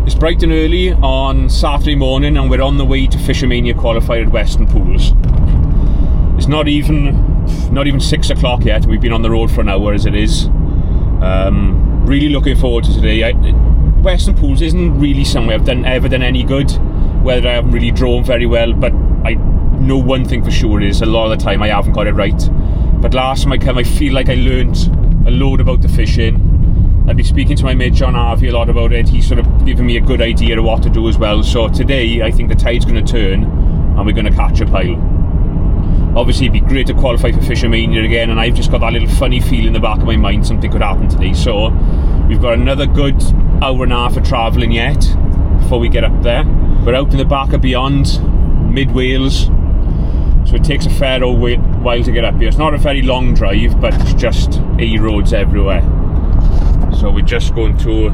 It's bright and early on Saturday morning and we're on the way to Fishermania Qualifier at Weston Pools. It's not even 6 o'clock yet. We've been on the road for an hour as it is. Really looking forward to today. Weston Pools isn't really somewhere I've ever done any good, whether I haven't really drawn very well, but I know one thing for sure is a lot of the time I haven't got it right. But last time I came, I feel like I learned a load about the fishing. I've been speaking to my mate John Harvey a lot about it. He's sort of given me a good idea of what to do as well. So today I think the tide's going to turn and we're going to catch a pile. Obviously it'd be great to qualify for Fishermania again, and I've just got that little funny feel in the back of my mind something could happen today. So we've got another good hour and a half of travelling yet before we get up there. We're out in the back of beyond mid-Wales, so it takes a fair old while to get up here. It's not a very long drive, but it's just A roads everywhere. So we're just going to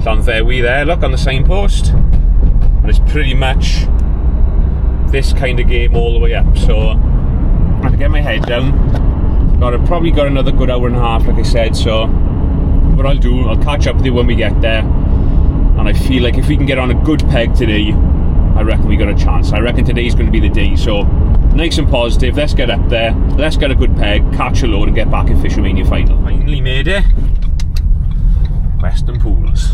Llanfewi there, look, on the signpost, and it's pretty much this kind of game all the way up. So I'm going to get my head down. Probably got another good hour and a half, like I said. So what I'll do, I'll catch up with you when we get there, and I feel like if we can get on a good peg today, I reckon we got a chance. I reckon today's going to be the day. So nice and positive, let's get up there, let's get a good peg, catch a load and get back in Fishermania final. Finally made it. Weston Pools.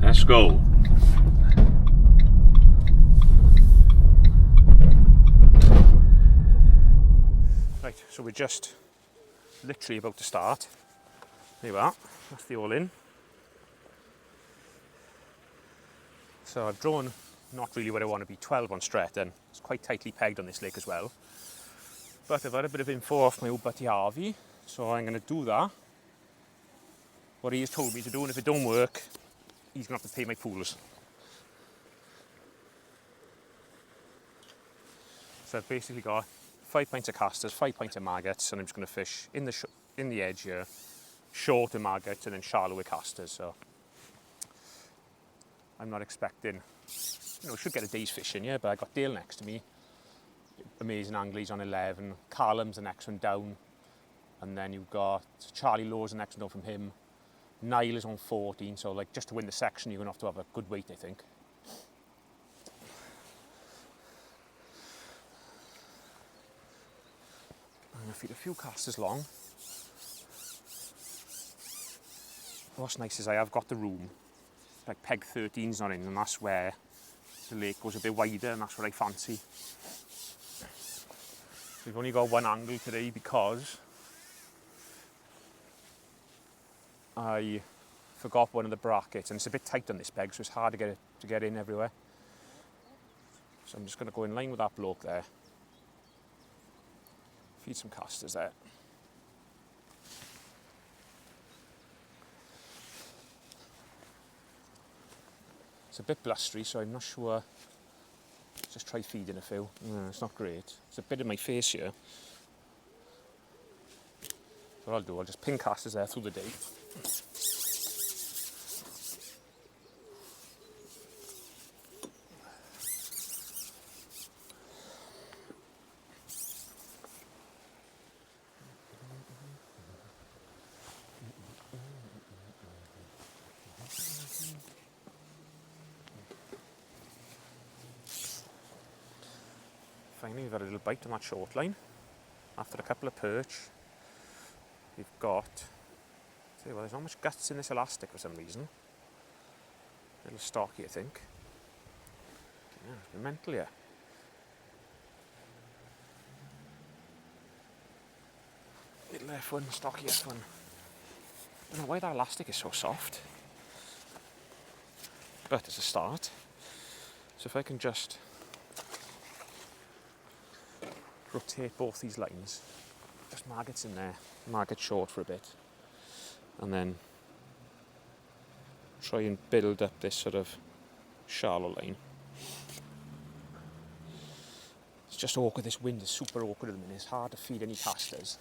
Let's go. Right, so we're just literally about to start. There you are, that's the all in. So I've drawn not really where I want to be, 12 on Stretton. It's quite tightly pegged on this lake as well. But I've had a bit of info off my old buddy Harvey, so I'm going to do that. What he has told me to do, and if it don't work, he's going to have to pay my pools. So I've basically got 5 pints of casters, 5 pints of maggots, and I'm just going to fish in the edge here, short of maggots and then shallow with casters. So I'm not expecting, should get a day's fishing, yeah, but I got Dale next to me, amazing angle, he's on 11, Callum's the next one down, and then you've got Charlie Lowe's the next one down from him, Niall is on 14, so like just to win the section you're going to have a good weight, I think. I'm going to feed a few casters long. What's nice is I have got the room, like peg 13's not in, and that's where the lake goes a bit wider, and that's what I fancy. We've only got one angle today because I forgot one of the brackets, and it's a bit tight on this peg, so it's hard to get in everywhere. So I'm just going to go in line with that bloke there. Feed some casters there. It's a bit blustery, so I'm not sure. Just try feeding a few. No, it's not great. It's a bit in my face here. What I'll do, I'll just ping casters there through the day. Finally, we've had a little bite on that short line. After a couple of perch, we've got, there's not much guts in this elastic for some reason. A little stocky, I think. Yeah, it's been mental, yeah. Little F1, stocky F1. I don't know why that elastic is so soft. But it's a start. So if I can just rotate both these lines, just maggots in there, maggot short for a bit, and then try and build up this sort of shallow line. It's just awkward, this wind is super awkward at the minute, it's hard to feed any casters.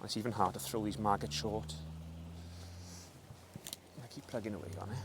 It's even hard to throw these maggots short. Keep plugging away on it.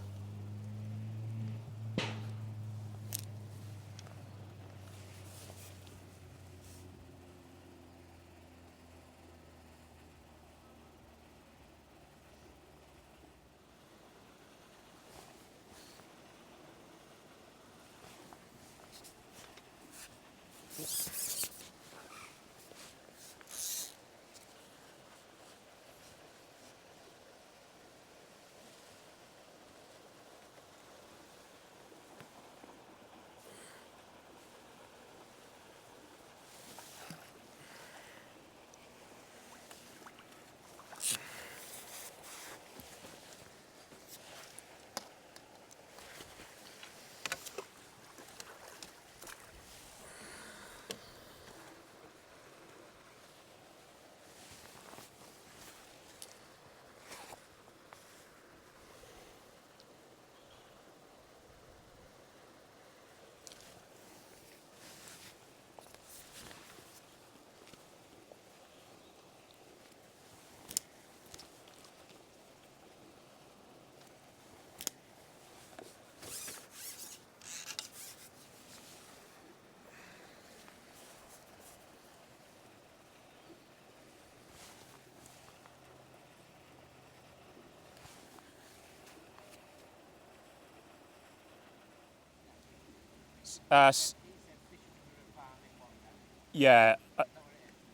Yeah,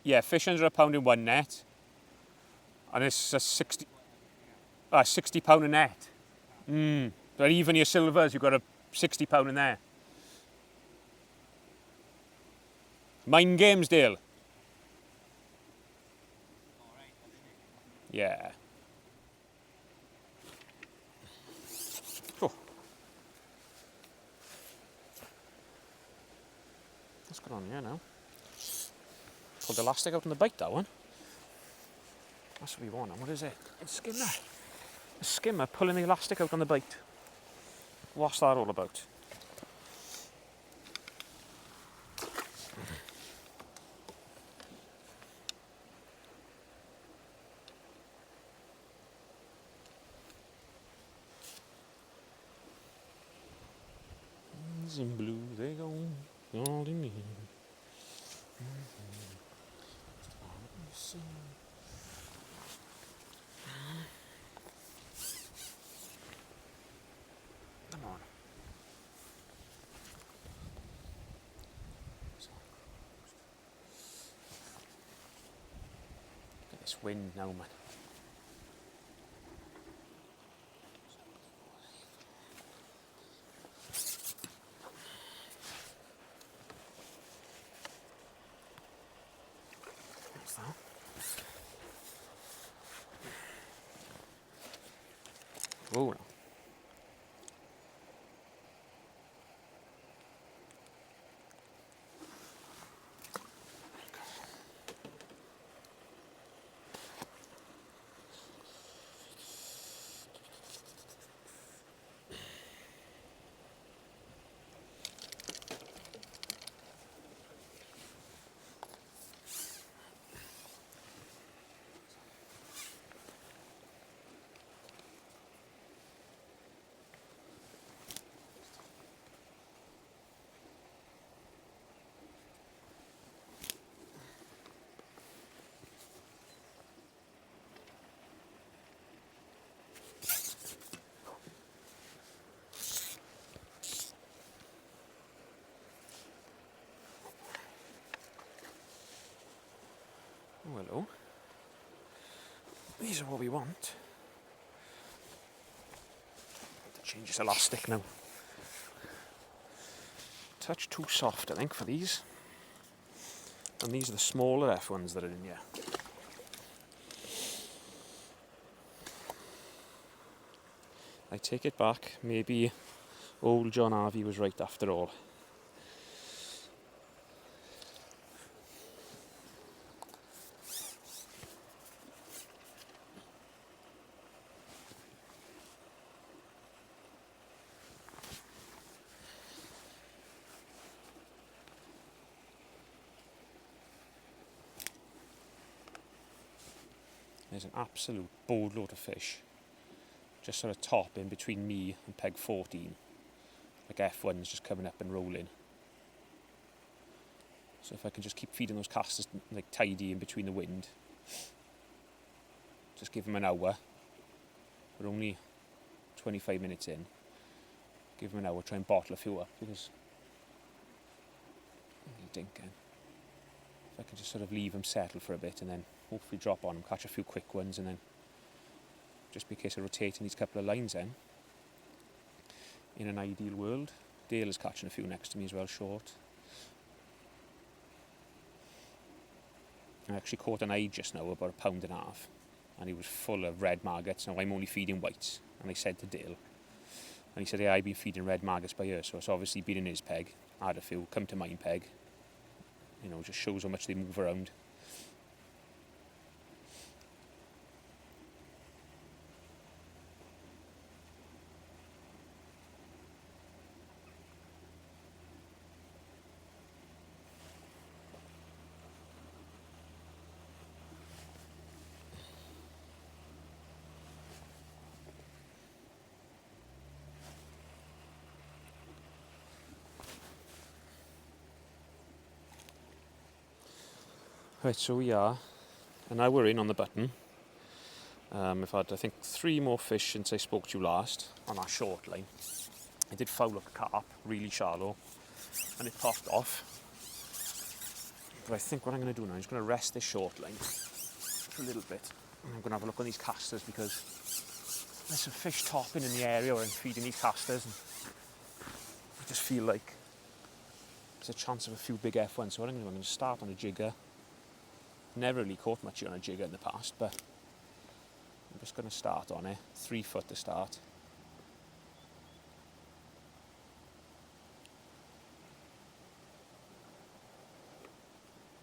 yeah, fish under £1 in one net, and it's a £60 a net. But even your silvers, you've got a £60 in there. Mind games, Dale. Yeah. Oh. What's going on here now? Pulled the elastic out on the bite, that one. That's what we want. What is it? A skimmer. A skimmer pulling the elastic out on the bite. What's that all about? In blue they go, all in me. Come on. Look at this wind now, man. What's that? Whoa. Oh, hello. These are what we want. To change this elastic now. Touch too soft, I think, for these. And these are the smaller F1s that are in here. I take it back. Maybe old John Harvey was right after all. There's an absolute boatload of fish just sort of top in between me and peg 14. Like F1's just coming up and rolling. So if I can just keep feeding those casters like tidy in between the wind, just give them an hour. We're only 25 minutes in. Give them an hour, try and bottle a few up because dinking. If I can just sort of leave them settle for a bit and then hopefully drop on them, catch a few quick ones, and then just be a case of rotating these couple of lines then. In an ideal world. Dale is catching a few next to me as well, short. I actually caught an eye just now, about 1.5 pounds, and he was full of red maggots. Now I'm only feeding whites, and I said to Dale, and he said, yeah, I've been feeding red maggots by here, so it's obviously been in his peg. I had a few, come to mine peg. You know, just shows how much they move around. Right, so we are, and now we're in on the button. I've had, I think, 3 more fish since I spoke to you last on our short line. I did foul up a carp, really shallow, and it popped off. But I think what I'm going to do now, I'm just going to rest this short line for a little bit. And I'm going to have a look on these casters because there's some fish topping in the area where I'm feeding these casters. And I just feel like there's a chance of a few big F1s. So what I'm going to start on a jigger. Never really caught much on a jigger in the past, but I'm just going to start on it. 3 foot to start.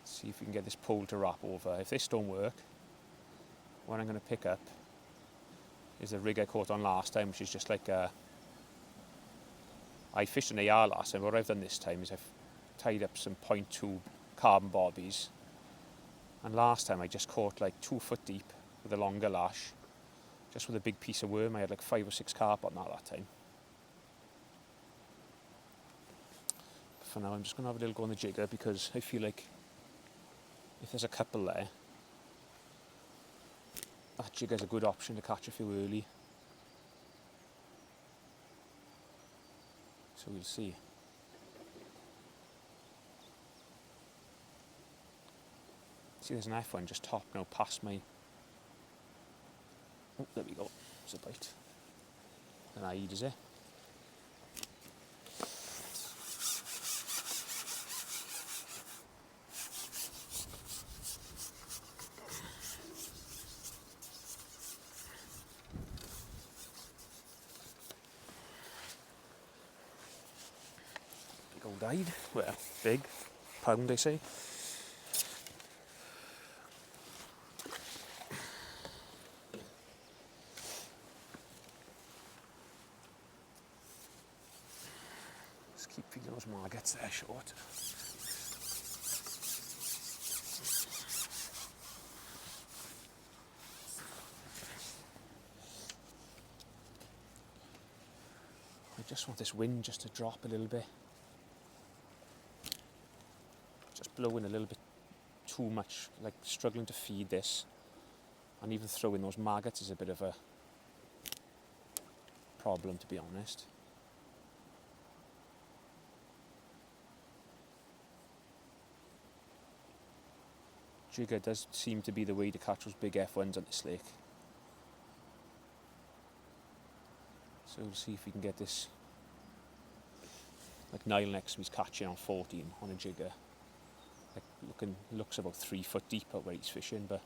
See if we can get this pole to wrap over. If this don't work, what I'm going to pick up is the rig I caught on last time, which is just like I fished an AR last time. What I've done this time is I've tied up some 0.2 carbon bobbies. And last time I just caught like 2 foot deep with a longer lash, just with a big piece of worm. I had like 5 or 6 carp on that time. For now I'm just going to have a little go on the jigger because I feel like if there's a couple there, that jigger's a good option to catch a few early. So we'll see. See, there's an F1 just top now past my... Oh, there we go. It's a bite. An eyed, is it? Big old eyed. Well, big. Pound, they say. Keep feeding those maggots there short. I just want this wind just to drop a little bit. Just blowing a little bit too much, like struggling to feed this. And even throwing those maggots is a bit of a problem, to be honest. Jigger does seem to be the way to catch those big F1s on this lake. So we'll see if we can get this. Like Niall next to me's catching on 14 on a jigger. Like looks about 3 foot deep out where he's fishing, but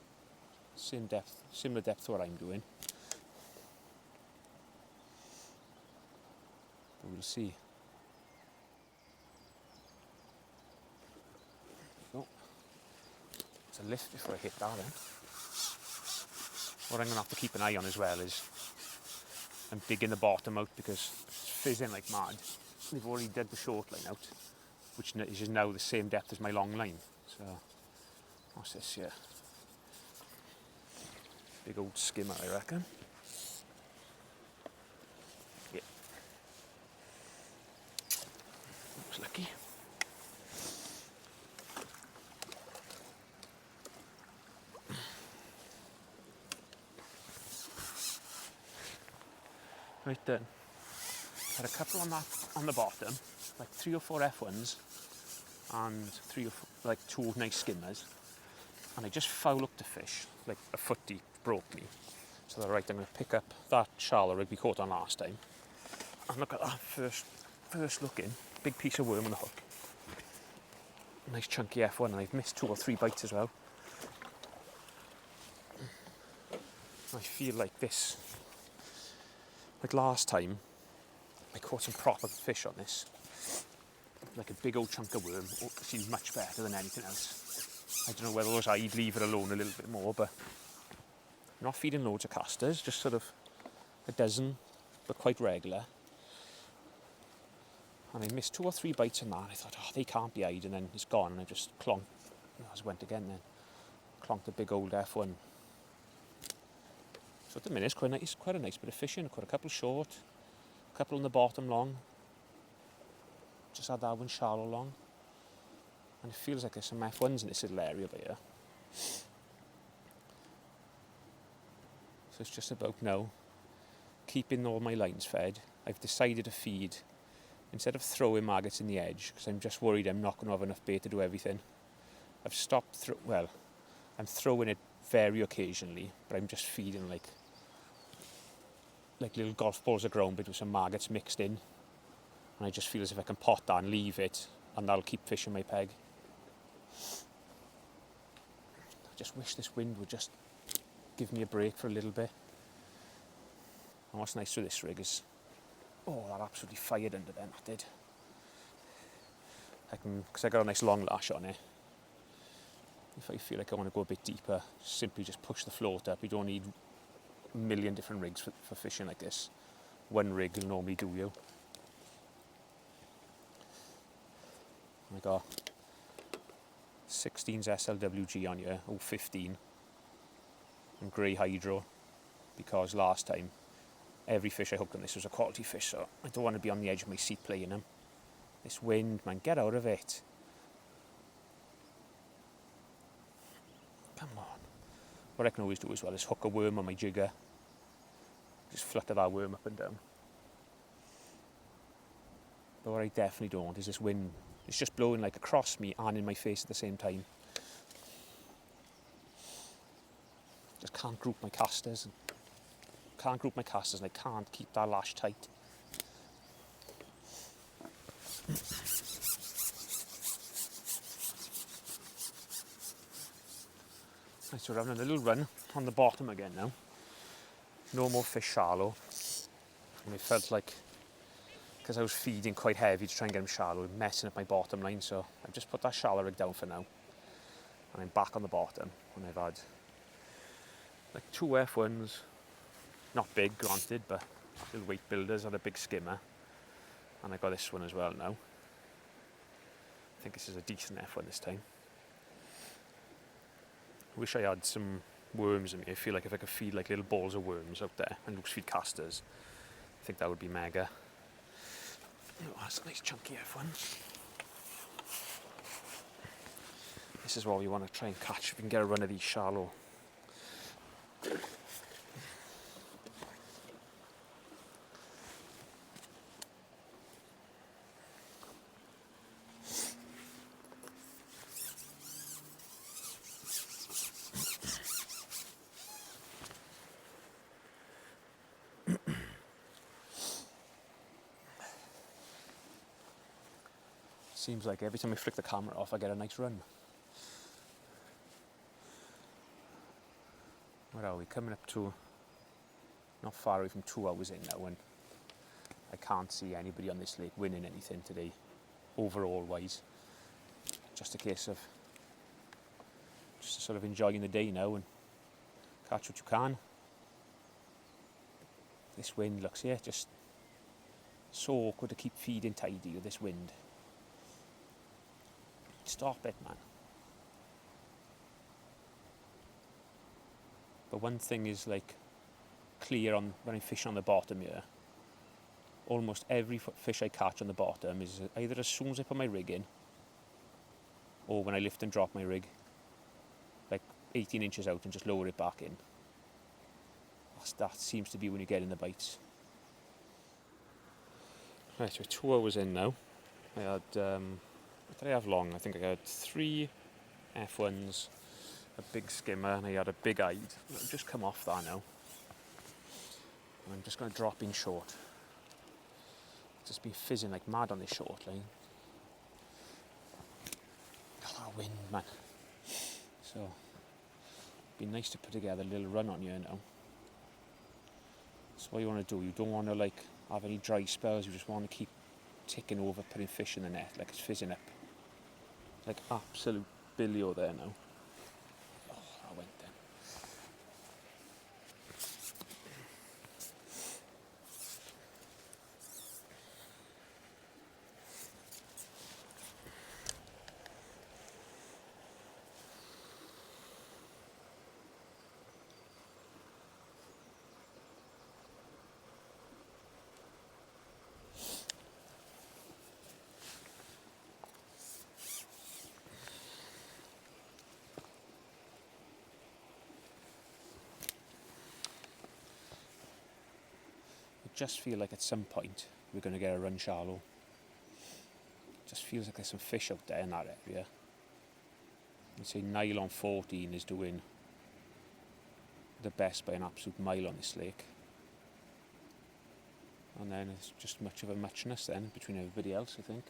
same depth, similar depth to what I'm doing. But we'll see. A lift before I hit that then. What I'm going to have to keep an eye on as well is I'm digging the bottom out because it's fizzing like mad. They've already dug the short line out, which is just now the same depth as my long line. So, what's this here? Big old skimmer, I reckon. was lucky. Right then, had a couple on the bottom, like 3 or 4 F1s and 3 or 4, like 2 nice skimmers, and I just foul up the fish, like a foot deep, broke me. So they're right, I'm going to pick up that shallow rig we caught on last time, and look at that first look in, big piece of worm on the hook. Nice chunky F1, and I've missed 2 or 3 bites as well. I feel like this, like last time, I caught some proper fish on this. Like a big old chunk of worm. It seemed much better than anything else. I don't know whether I'd leave it alone a little bit more, but I'm not feeding loads of casters, just sort of a dozen, but quite regular. And I missed 2 or 3 bites on that, and I thought, oh, they can't be eyed, and then it's gone, and I just clonked. I just went again then. Clonked a big old F1. So at the minute, it's quite a nice bit of fishing. I caught a couple short, a couple on the bottom long. Just had that one shallow long. And it feels like there's some F1s in this little area over here. So it's just about now keeping all my lines fed. I've decided to feed, instead of throwing maggots in the edge, because I'm just worried I'm not going to have enough bait to do everything. I've stopped, I'm throwing it very occasionally, but I'm just feeding like little golf balls of ground bait with some maggots mixed in. And I just feel as if I can pot that and leave it, and that'll keep fishing my peg. I just wish this wind would just give me a break for a little bit. And what's nice with this rig is, oh, that absolutely fired under them, that did. Because I got a nice long lash on it. If I feel like I want to go a bit deeper, simply just push the float up. You don't need a million different rigs for fishing like this. One rig will normally do you. I got 16's SLWG on here, 015, and grey hydro, because last time every fish I hooked on this was a quality fish, so I don't want to be on the edge of my seat playing them. This wind, man, get out of it. Come on. What I can always do as well is hook a worm on my jigger. Just flutter that worm up and down. But what I definitely don't want is this wind. It's just blowing like across me and in my face at the same time. Just can't group my casters. And I can't keep that lash tight. Right, so we're having a little run on the bottom again now. No more fish shallow. And it felt like, because I was feeding quite heavy to try and get them shallow, messing up my bottom line, so I've just put that shallow rig down for now. And I'm back on the bottom, and I've had like 2 F1s, not big granted, but little weight builders, had a big skimmer, and I got this one as well now. I think this is a decent F1 this time. I wish I had some worms in me. I feel like if I could feed like little balls of worms out there and loose feed casters, I think that would be mega. Oh, that's a nice chunky F1. This is what we want to try and catch if we can get a run of these shallow. Seems like every time I flick the camera off, I get a nice run. Where are we? Coming up to, not far away from 2 hours in now, and I can't see anybody on this lake winning anything today, overall wise. Just a case of just sort of enjoying the day now and catch what you can. This wind looks, yeah, just so awkward to keep feeding tidy with this wind. Stop it, man. But one thing is like clear on when I'm fishing on the bottom here. almost every fish I catch on the bottom is either as soon as I put my rig in, or when I lift and drop my rig, like 18 inches out and just lower it back in. That seems to be when you get in the bites. Right, so we're 2 hours in now. I had, what did I have long? I think I had 3 F1s, a big skimmer, and I had a big eyed. I've just come off that now. And I'm just going to drop in short. It's just been fizzing like mad on this short line. Got that wind, man. So, it'd be nice to put together a little run on here now. That's what you want to do. You don't want to like have any dry spells. You just want to keep ticking over, putting fish in the net like it's fizzing up. Like absolute billio there now. Oh, that went then. Just feel like at some point we're going to get a run shallow. Just feels like there's some fish out there in that area. I'd say nylon 14 is doing the best by an absolute mile on this lake. And then it's just much of a muchness then between everybody else, I think.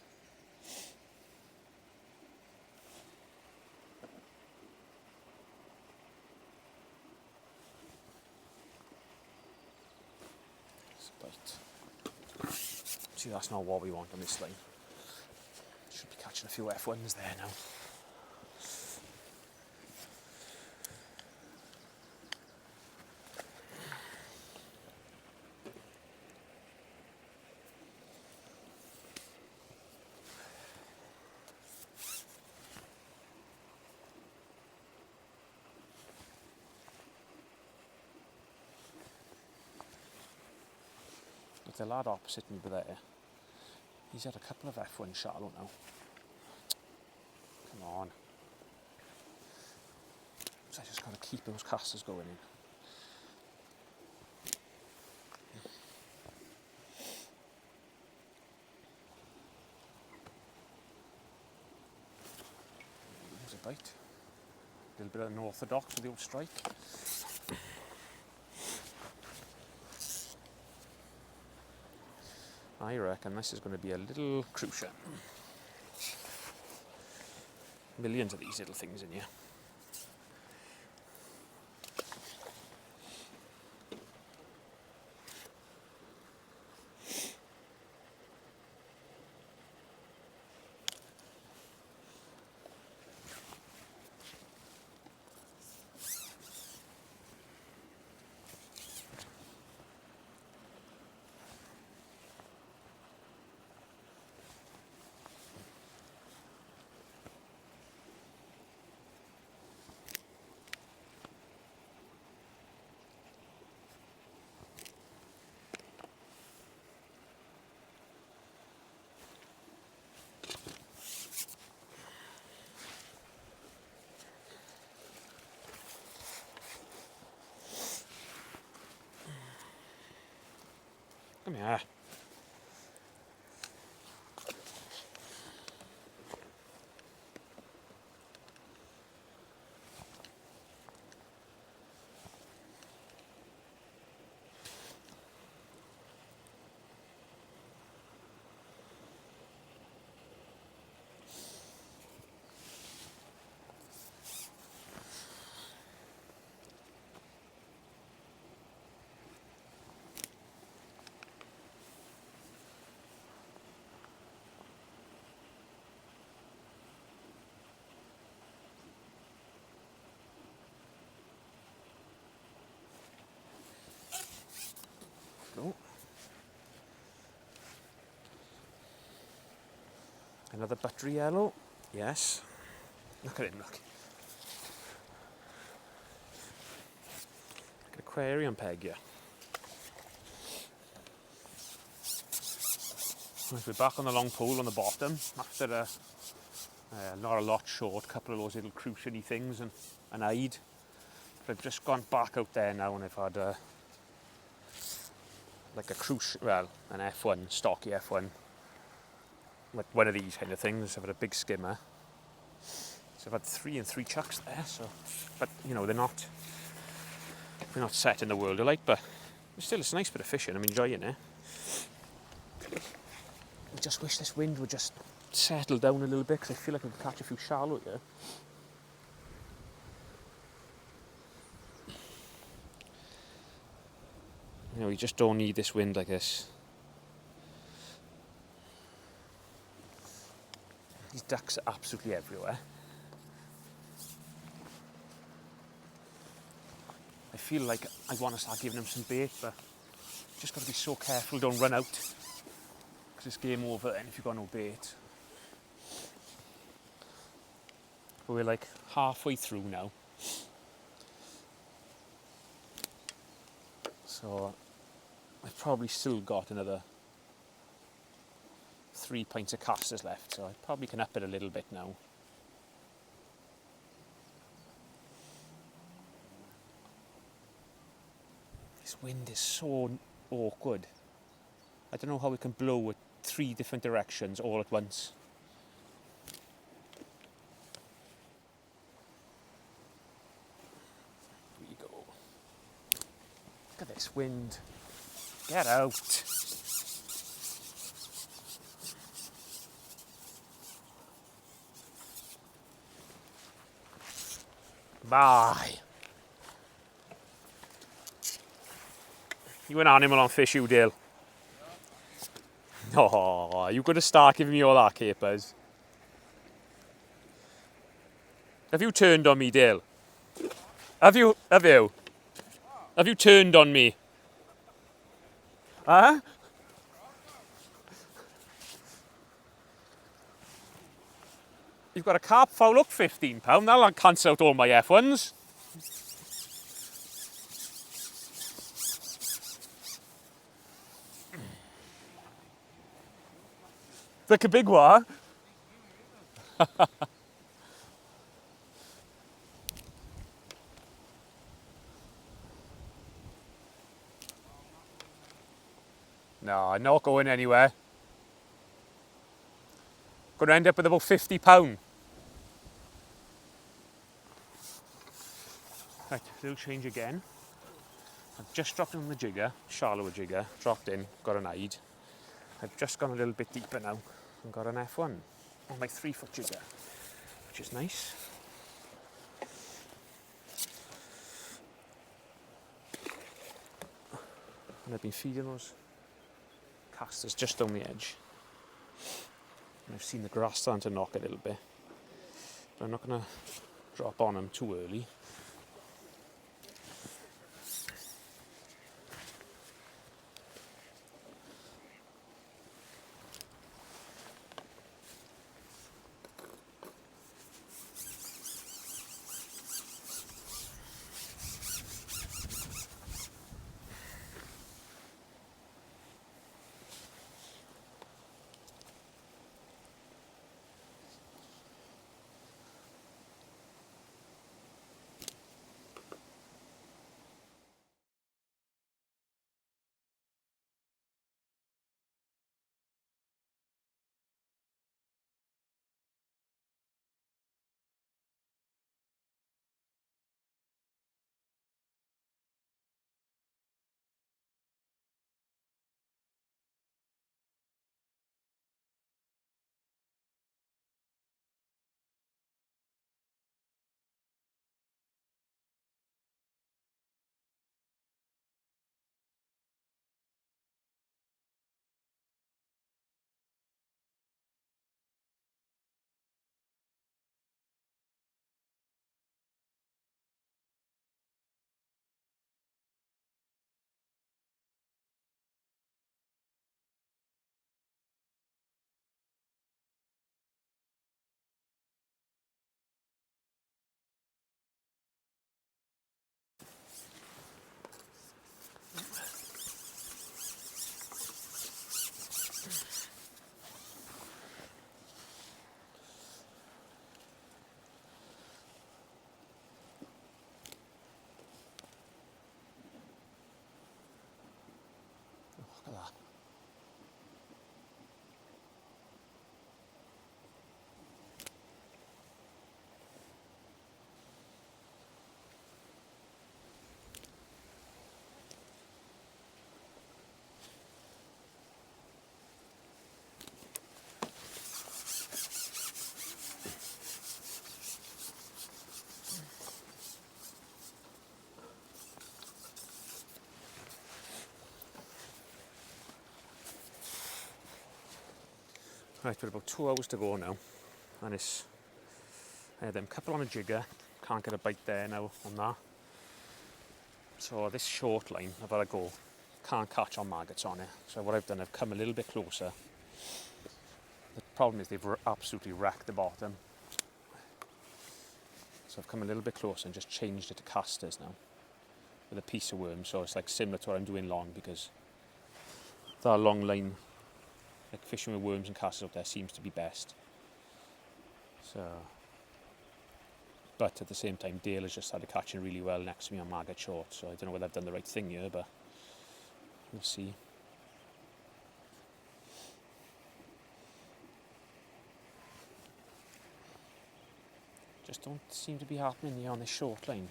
See, that's not what we want on this line. Should be catching a few F1s there now. Look, the lad opposite me there, he's had a couple of F1 shallow now. Come on. So I just got to keep those casters going in. There's a bite. A little bit of unorthodox with the old strike. I reckon this is going to be a little crucial. Millions of these little things in here. Come here. Go. Another buttery yellow. Yes. Look at him, look. Like an aquarium peg, yeah. We're back on the long pole on the bottom after not a lot short, a couple of those little crucially things and an hide. But I've just gone back out there now and I've had like a an F1, stocky F1, like one of these kind of things. I've had a big skimmer. So I've had 3 and 3 chucks there. So, but you know they're not set in the world alike, but still it's a nice bit of fishing. I'm enjoying it. I just wish this wind would just settle down a little bit because I feel like I could catch a few shallow here. You know, you just don't need this wind like this. These ducks are absolutely everywhere. I feel like I want to start giving them some bait, but just got to be so careful, don't run out. Because it's game over then if you've got no bait. But we're like halfway through now. So I've probably still got another 3 pints of casters left, so I probably can up it a little bit now. This wind is so awkward. I don't know how it can blow at 3 different directions all at once. Here we go. Look at this wind. Get out. Bye. You an animal on fish, you Dale. Oh, you gonna start giving me all that capers? Have you turned on me, Dale? Have you? Have you turned on me? Huh? You've got a carp foul, look, £15. That'll cancel out all my F1s. Like a big one. No, I'm not going anywhere. Going to end up with about £50. Right, little change again. I've just dropped in on the jigger, shallower jigger, dropped in, got an hide. I've just gone a little bit deeper now and got an F1 on my 3-foot jigger, which is nice. And I've been feeding those casters just on the edge. And I've seen the grass starting to knock a little bit. But I'm not going to drop on them too early. Right, we've about 2 hours to go now, and I had them couple on a jigger, can't get a bite there now on that. So this short line, I've had a go, can't catch on maggots on it. So what I've done, I've come a little bit closer. The problem is they've absolutely wrecked the bottom. So I've come a little bit closer and just changed it to casters now, with a piece of worm, so it's like similar to what I'm doing long, because that long line, like fishing with worms and casters up there, seems to be best. So, but at the same time, Dale has just started catching really well next to me on maggot short, so I don't know whether I've done the right thing here, but we'll see. Just don't seem to be happening here on this short line.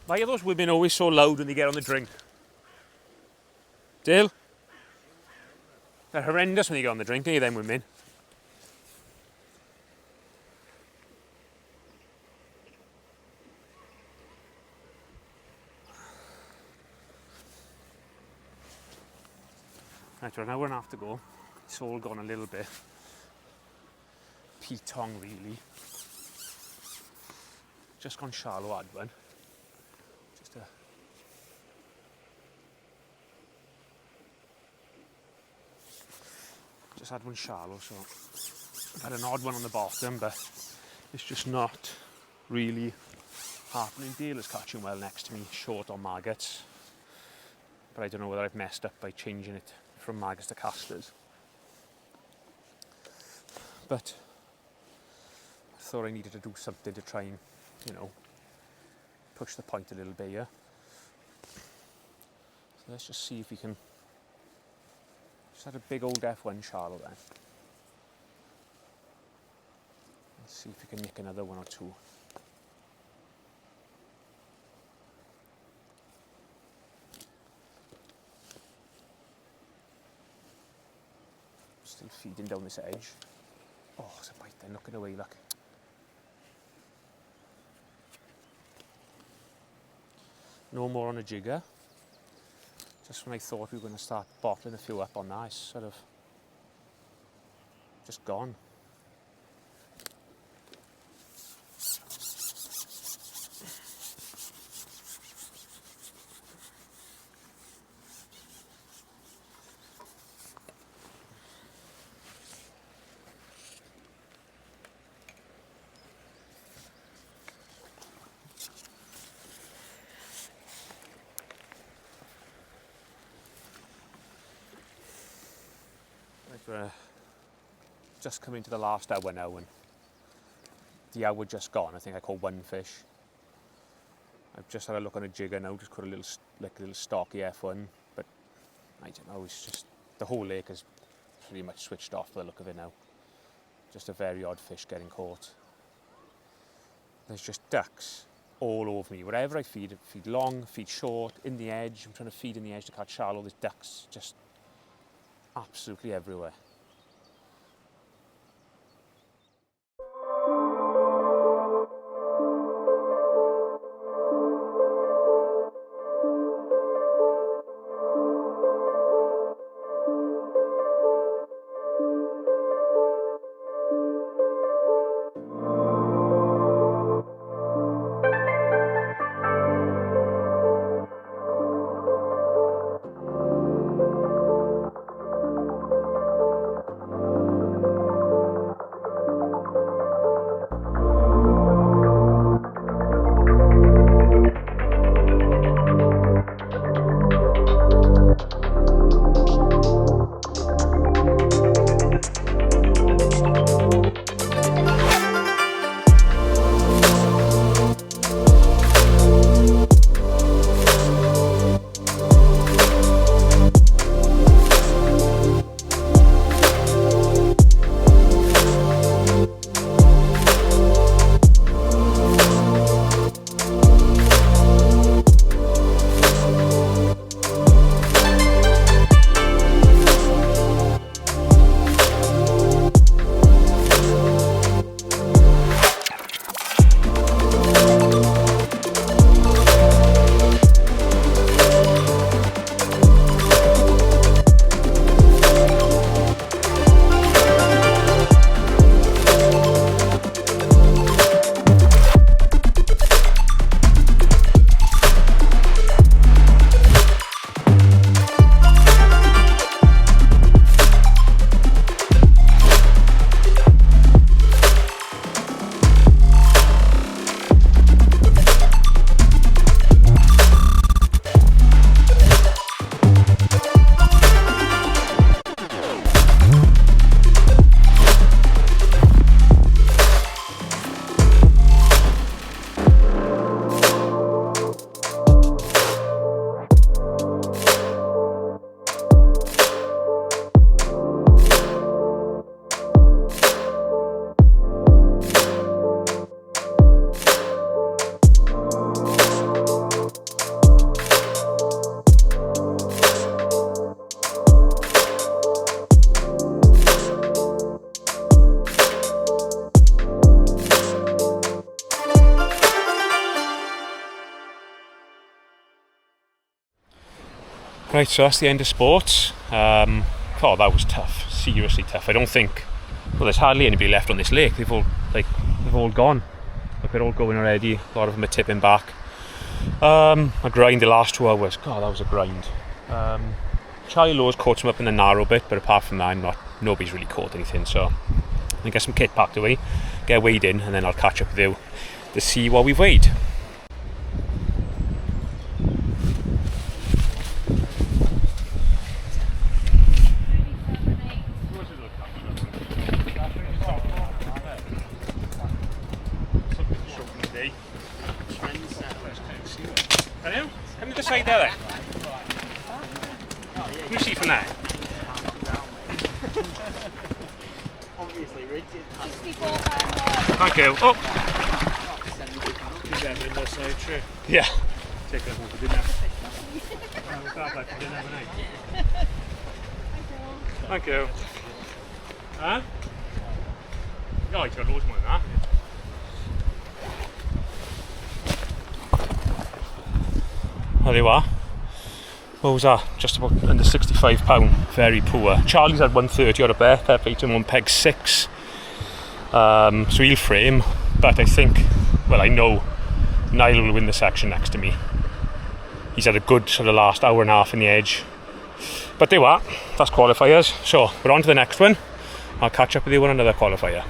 Why are those women always so loud when they get on the drink? Dale? They're horrendous when they get on the drink, ain't they, them women? Right, we're an hour and a half to go. It's all gone a little bit petong, really. Just gone shallow, had one. Just had one shallow, so I've had an odd one on the bottom, but it's just not really happening. Dale is catching well next to me, short on maggots, but I don't know whether I've messed up by changing it from maggots to casters. But I thought I needed to do something to try and, push the point a little bit here. So let's just see if we can. Just had a big old F1 shallow then. Let's see if we can nick another one or two. Still feeding down this edge. Oh, it's a bite then, looking away, look. No more on a jigger. Just when I thought we were going to start bottling a few up on that, it's sort of just gone. We're just coming to the last hour now, and the hour just gone. I think I caught one fish. I've just had a look on a jigger now, just caught a little stocky F1, but I don't know, it's just, the whole lake is pretty much switched off by the look of it now. Just a very odd fish getting caught. There's just ducks all over me. Wherever I feed long, feed short, in the edge. I'm trying to feed in the edge to catch shallow. There's ducks just absolutely everywhere. Right, so that's the end of sports. Oh, that was tough. Seriously tough. I don't think... Well, there's hardly anybody left on this lake. They've all gone. Look, they're all going already. A lot of them are tipping back. A grind the last 2 hours. God, that was a grind. Charlie Lowe's caught some up in the narrow bit, but apart from that, nobody's really caught anything. So I'll get some kit packed away, get weighed in, and then I'll catch up with you to see what we've weighed. Come to the side there then. Can you see from there? Thank you. Oh! Yeah. Take that one for dinner. Thank you. Huh? Oh, he's got loads more than that. There you are. What was that? Just about under £65. Very poor. Charlie's had 130 on a bet. Pep ate him on peg 6. So he'll frame. But I think, well, I know Niall will win the section next to me. He's had a good sort of last hour and a half in the edge. But there you are. That's qualifiers. So we're on to the next one. I'll catch up with you on another qualifier.